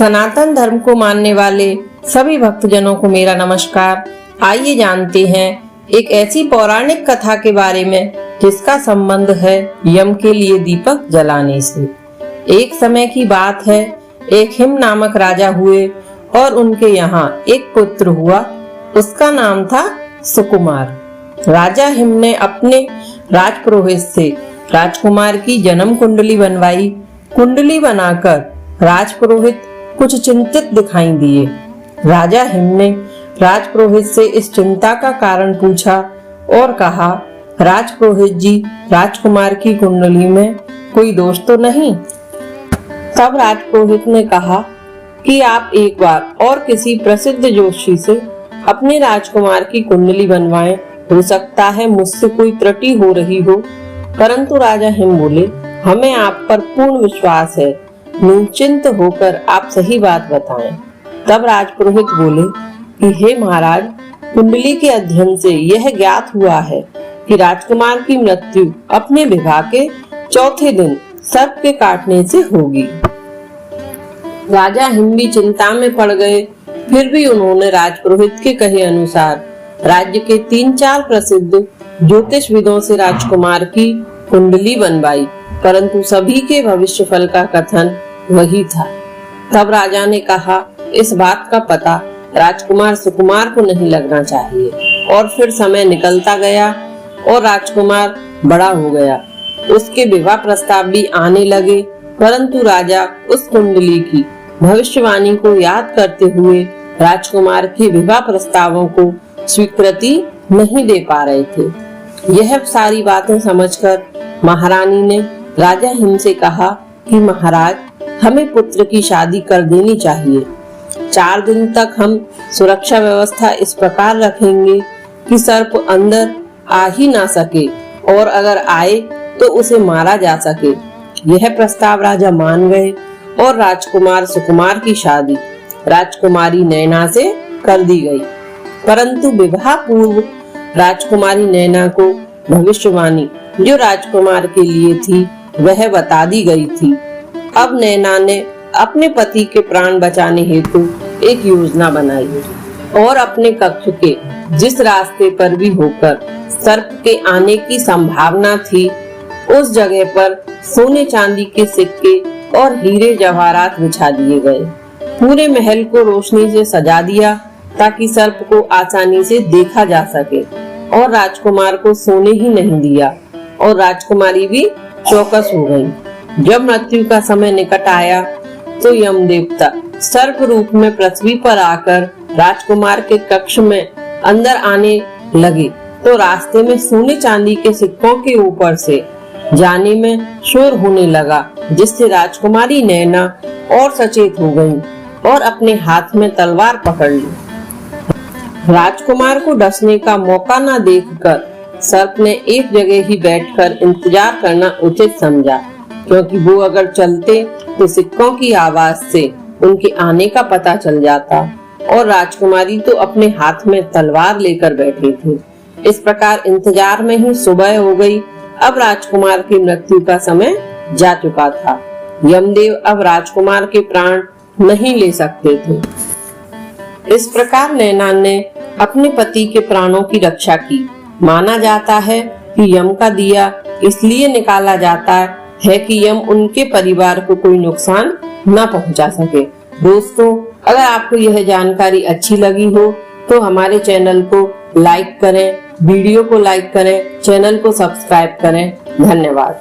सनातन धर्म को मानने वाले सभी भक्तजनों को मेरा नमस्कार। आइए जानते हैं एक ऐसी पौराणिक कथा के बारे में जिसका संबंध है यम के लिए दीपक जलाने से। एक समय की बात है, एक हिम नामक राजा हुए और उनके यहाँ एक पुत्र हुआ। उसका नाम था सुकुमार। राजा हिम ने अपने राजपुरोहित से राजकुमार की जन्म कुंडली बनवाई। कुंडली बनाकर राजपुरोहित कुछ चिंतित दिखाई दिए। राजा हिम ने राजपुरोहित से इस चिंता का कारण पूछा और कहा, राजपुरोहित जी, राजकुमार की कुंडली में कोई दोष तो नहीं? तब राजपुरोहित ने कहा कि आप एक बार और किसी प्रसिद्ध ज्योतिषी से अपने राजकुमार की कुंडली बनवाएं। हो सकता है मुझसे कोई त्रुटि हो रही हो। परंतु राजा हिम बोले, हमें आप पर पूर्ण विश्वास है, निश्चिंत होकर आप सही बात बताएं। तब राजपुरोहित बोले कि हे महाराज, कुंडली के अध्ययन से यह ज्ञात हुआ है कि राजकुमार की मृत्यु अपने विवाह के चौथे दिन सर्प के काटने से होगी। राजा हिम भी चिंता में पड़ गए। फिर भी उन्होंने राजपुरोहित के कहे अनुसार राज्य के 3-4 प्रसिद्ध ज्योतिषविदों से राजकुमार की कुंडली बनवाई, परंतु सभी के भविष्य फल का कथन वही था। तब राजा ने कहा, इस बात का पता राजकुमार सुकुमार को नहीं लगना चाहिए। और फिर समय निकलता गया और राजकुमार बड़ा हो गया। उसके विवाह प्रस्ताव भी आने लगे, परंतु राजा उस कुंडली की भविष्यवाणी को याद करते हुए राजकुमार के विवाह प्रस्तावों को स्वीकृति नहीं दे पा रहे थे। यह सारी बातें समझकर महारानी ने राजा हिम से कहा कि महाराज, हमें पुत्र की शादी कर देनी चाहिए। 4 दिन तक हम सुरक्षा व्यवस्था इस प्रकार रखेंगे कि सर्प अंदर आ ही ना सके, और अगर आए तो उसे मारा जा सके। यह प्रस्ताव राजा मान गए और राजकुमार सुकुमार की शादी राजकुमारी नैना से कर दी गई। परंतु विवाह पूर्व राजकुमारी नैना को भविष्यवाणी जो राजकुमार के लिए थी वह बता दी गई थी। अब नैना ने अपने पति के प्राण बचाने हेतु एक योजना बनाई और अपने कक्ष के जिस रास्ते पर भी होकर सर्प के आने की संभावना थी, उस जगह पर सोने चांदी के सिक्के और हीरे जवाहरात बिछा दिए गए। पूरे महल को रोशनी से सजा दिया ताकि सर्प को आसानी से देखा जा सके, और राजकुमार को सोने ही नहीं दिया और राजकुमारी भी चौकस हो गई। जब मृत्यु का समय निकट आया तो यम देवता सर्प रूप में पृथ्वी पर आकर राजकुमार के कक्ष में अंदर आने लगे, तो रास्ते में सोने चांदी के सिक्कों के ऊपर से जाने में शोर होने लगा, जिससे राजकुमारी नैना और सचेत हो गई और अपने हाथ में तलवार पकड़ ली। राजकुमार को डसने का मौका न देखकर सर्प ने एक जगह ही बैठकर इंतजार करना उचित समझा, क्योंकि वो अगर चलते तो सिक्कों की आवाज से उनके आने का पता चल जाता, और राजकुमारी तो अपने हाथ में तलवार लेकर बैठे थे। इस प्रकार इंतजार में ही सुबह हो गई। अब राजकुमार की मृत्यु का समय जा चुका था। यमदेव अब राजकुमार के प्राण नहीं ले सकते थे। इस प्रकार नैना ने अपने पति के प्राणों की रक्षा की। माना जाता है कि यम का दिया इसलिए निकाला जाता है कि यम उनके परिवार को कोई नुकसान न पहुंचा सके। दोस्तों, अगर आपको यह जानकारी अच्छी लगी हो तो हमारे चैनल को लाइक करें, वीडियो को लाइक करें, चैनल को सब्सक्राइब करें। धन्यवाद।